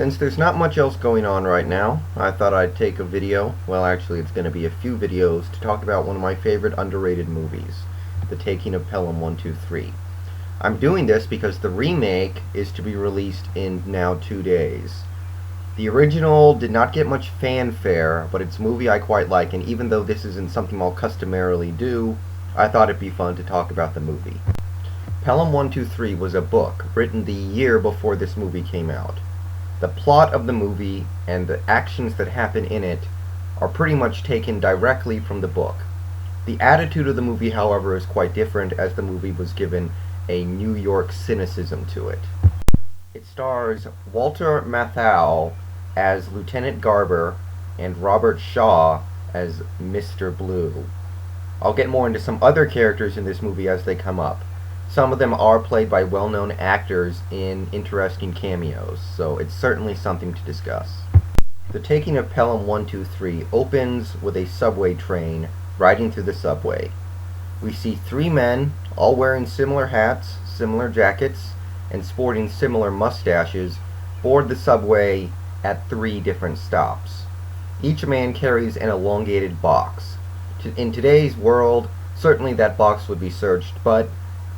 Since there's not much else going on right now, I thought I'd take a video, well actually it's going to be a few videos, to talk about one of my favorite underrated movies, The Taking of Pelham 123. I'm doing this because the remake is to be released in now 2 days. The original did not get much fanfare, but it's a movie I quite like, and even though this isn't something I'll customarily do, I thought it'd be fun to talk about the movie. Pelham 123 was a book written the year before this movie came out. The plot of the movie and the actions that happen in it are pretty much taken directly from the book. The attitude of the movie, however, is quite different, as the movie was given a New York cynicism to it. It stars Walter Matthau as Lieutenant Garber and Robert Shaw as Mr. Blue. I'll get more into some other characters in this movie as they come up. Some of them are played by well-known actors in interesting cameos, so it's certainly something to discuss. The Taking of Pelham 123 opens with a subway train riding through the subway. We see 3 men, all wearing similar hats, similar jackets, and sporting similar mustaches, board the subway at 3 different stops. Each man carries an elongated box. In today's world, certainly that box would be searched, but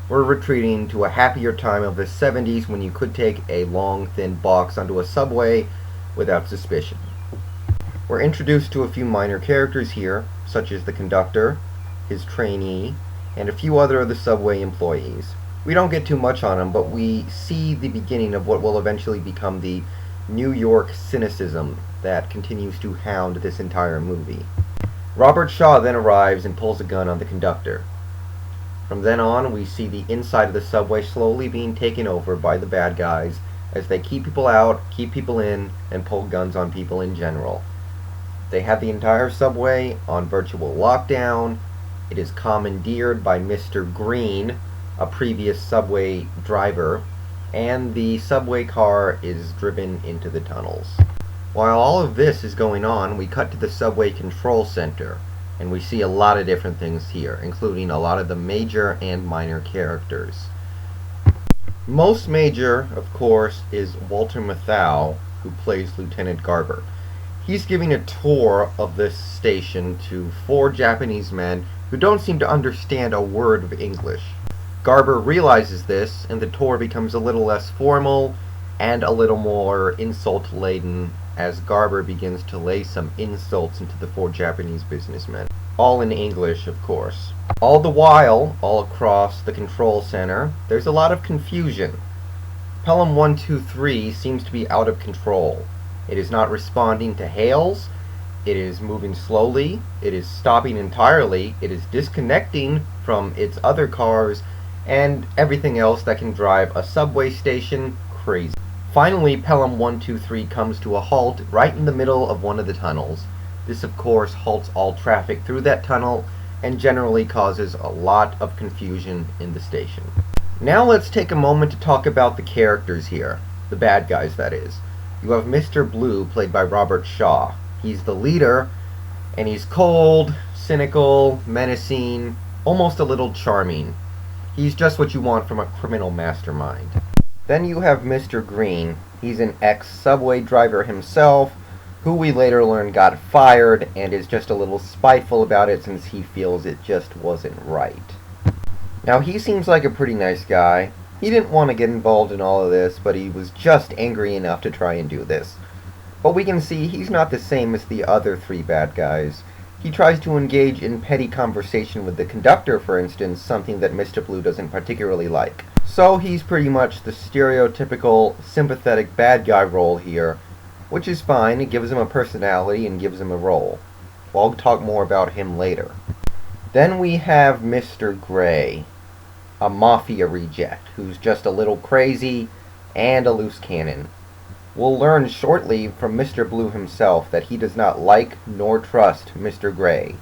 we're retreating to a happier time of the 70s when you could take a long, thin box onto a subway without suspicion. We're introduced to a few minor characters here, such as the conductor, his trainee, and a few other of the subway employees. We don't get too much on them, but we see the beginning of what will eventually become the New York cynicism that continues to hound this entire movie. Robert Shaw then arrives and pulls a gun on the conductor. From then on, we see the inside of the subway slowly being taken over by the bad guys as they keep people out, keep people in, and pull guns on people in general. They have the entire subway on virtual lockdown. It is commandeered by Mr. Green, a previous subway driver, and the subway car is driven into the tunnels. While all of this is going on, we cut to the subway control center, and we see a lot of different things here, including a lot of the major and minor characters. Most major, of course, is Walter Matthau, who plays Lieutenant Garber. He's giving a tour of this station to 4 Japanese men who don't seem to understand a word of English. Garber realizes this, and the tour becomes a little less formal and a little more insult-laden as Garber begins to lay some insults into the 4 Japanese businessmen. All in English, of course. All the while, all across the control center, there's a lot of confusion. Pelham 123 seems to be out of control. It is not responding to hails, it is moving slowly, it is stopping entirely, it is disconnecting from its other cars, and everything else that can drive a subway station crazy. Finally, Pelham 123 comes to a halt right in the middle of one of the tunnels. This, of course, halts all traffic through that tunnel and generally causes a lot of confusion in the station. Now let's take a moment to talk about the characters here. The bad guys, that is. You have Mr. Blue, played by Robert Shaw. He's the leader, and he's cold, cynical, menacing, almost a little charming. He's just what you want from a criminal mastermind. Then you have Mr. Green. He's an ex-subway driver himself, who we later learn got fired and is just a little spiteful about it since he feels it just wasn't right. Now, he seems like a pretty nice guy. He didn't want to get involved in all of this, but he was just angry enough to try and do this. But we can see he's not the same as the other 3 bad guys. He tries to engage in petty conversation with the conductor, for instance, something that Mr. Blue doesn't particularly like. So he's pretty much the stereotypical sympathetic bad guy role here, which is fine. It gives him a personality and gives him a role. I'll talk more about him later. Then we have Mr. Gray, a mafia reject who's just a little crazy and a loose cannon. We'll learn shortly from Mr. Blue himself that he does not like nor trust Mr. Gray.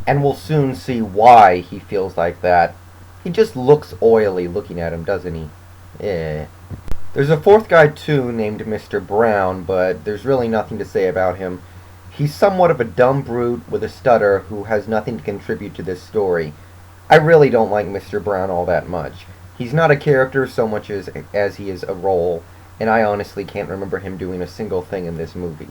And we'll soon see why he feels like that. He just looks oily looking at him, doesn't he? There's a 4th guy too named Mr. Brown, but there's really nothing to say about him. He's somewhat of a dumb brute with a stutter who has nothing to contribute to this story. I really don't like Mr. Brown all that much. He's not a character so much as he is a role, and I honestly can't remember him doing a single thing in this movie.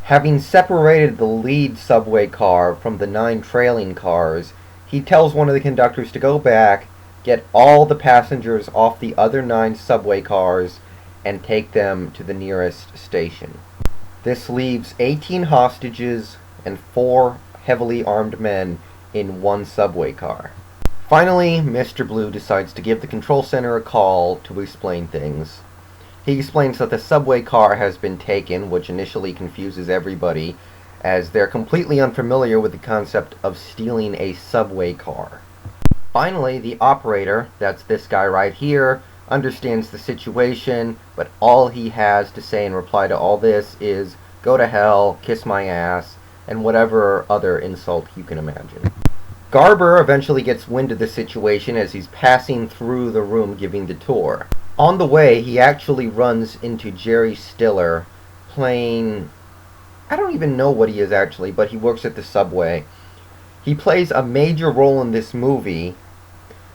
Having separated the lead subway car from the 9 trailing cars, he tells one of the conductors to go back, get all the passengers off the other 9 subway cars, and take them to the nearest station. This leaves 18 hostages and 4 heavily armed men in one subway car. Finally, Mr. Blue decides to give the control center a call to explain things. He explains that the subway car has been taken, which initially confuses everybody, as they're completely unfamiliar with the concept of stealing a subway car. Finally, the operator, that's this guy right here, understands the situation, but all he has to say in reply to all this is, "Go to hell, kiss my ass," and whatever other insult you can imagine. Garber eventually gets wind of the situation as he's passing through the room giving the tour. On the way, he actually runs into Jerry Stiller playing... I don't even know what he is actually, but he works at the subway. He plays a major role in this movie,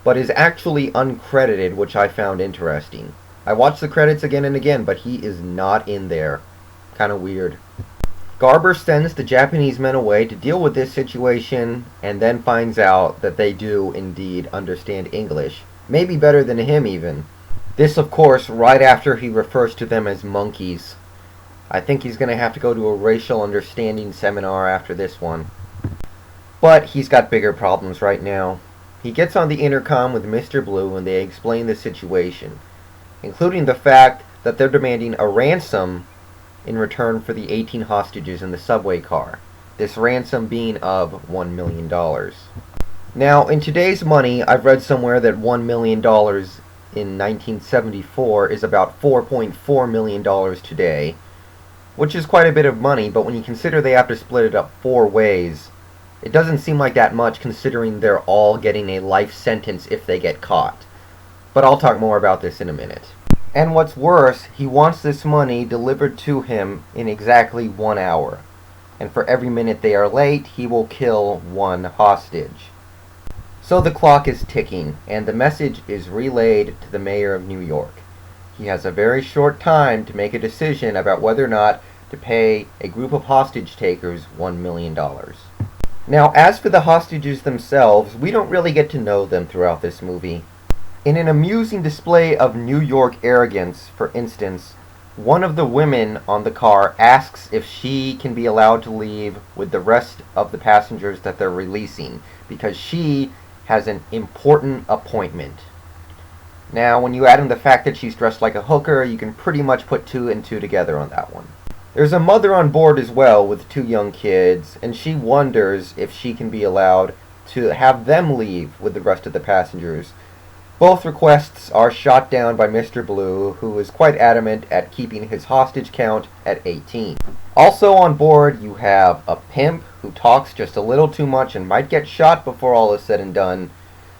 but is actually uncredited, which I found interesting. I watched the credits again and again, but he is not in there. Kinda weird. Garber sends the Japanese men away to deal with this situation, and then finds out that they do indeed understand English. Maybe better than him even. This, of course, right after he refers to them as monkeys. I think he's going to have to go to a racial understanding seminar after this one. But he's got bigger problems right now. He gets on the intercom with Mr. Blue and they explain the situation, including the fact that they're demanding a ransom in return for the 18 hostages in the subway car. This ransom being of $1 million. Now, in today's money, I've read somewhere that $1 million in 1974 is about $4.4 million today, which is quite a bit of money, but when you consider they have to split it up 4 ways, it doesn't seem like that much considering they're all getting a life sentence if they get caught. But I'll talk more about this in a minute. And what's worse, he wants this money delivered to him in exactly 1 hour. And for every minute they are late, he will kill 1 hostage. So the clock is ticking, and the message is relayed to the mayor of New York. He has a very short time to make a decision about whether or not to pay a group of hostage takers $1 million. Now, as for the hostages themselves, we don't really get to know them throughout this movie. In an amusing display of New York arrogance, for instance, one of the women on the car asks if she can be allowed to leave with the rest of the passengers that they're releasing, because she has an important appointment. Now, when you add in the fact that she's dressed like a hooker, you can pretty much put 2 and 2 together on that one. There's a mother on board as well with 2 young kids, and she wonders if she can be allowed to have them leave with the rest of the passengers. Both requests are shot down by Mr. Blue, who is quite adamant at keeping his hostage count at 18. Also on board, you have a pimp who talks just a little too much and might get shot before all is said and done.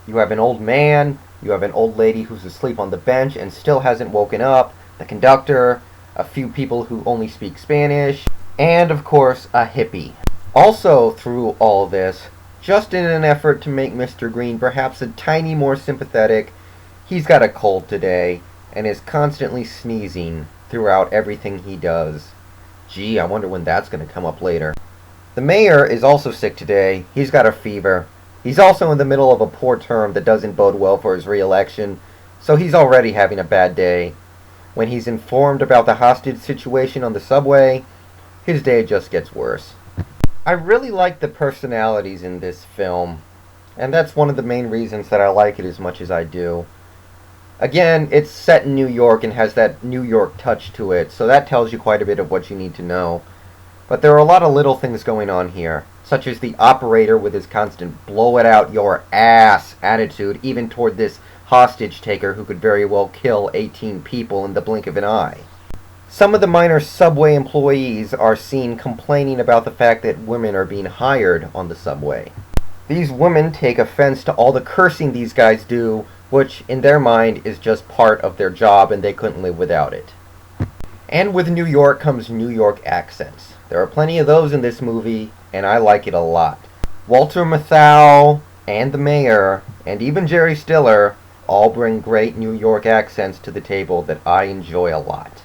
You have an old man, you have an old lady who's asleep on the bench and still hasn't woken up, the conductor, a few people who only speak Spanish, and of course a hippie. Also through all this, just in an effort to make Mr. Green perhaps a tiny more sympathetic, he's got a cold today and is constantly sneezing throughout everything he does. Gee, I wonder when that's going to come up later. The mayor is also sick today. He's got a fever. He's also in the middle of a poor term that doesn't bode well for his re-election, so he's already having a bad day. When he's informed about the hostage situation on the subway, his day just gets worse. I really like the personalities in this film, and that's one of the main reasons that I like it as much as I do. Again, it's set in New York and has that New York touch to it, so that tells you quite a bit of what you need to know. But there are a lot of little things going on here, such as the operator with his constant blow it out your ass attitude, even toward this hostage taker who could very well kill 18 people in the blink of an eye. Some of the minor subway employees are seen complaining about the fact that women are being hired on the subway. These women take offense to all the cursing these guys do, which in their mind is just part of their job and they couldn't live without it. And with New York comes New York accents. There are plenty of those in this movie, and I like it a lot. Walter Matthau and the mayor, and even Jerry Stiller, all bring great New York accents to the table that I enjoy a lot.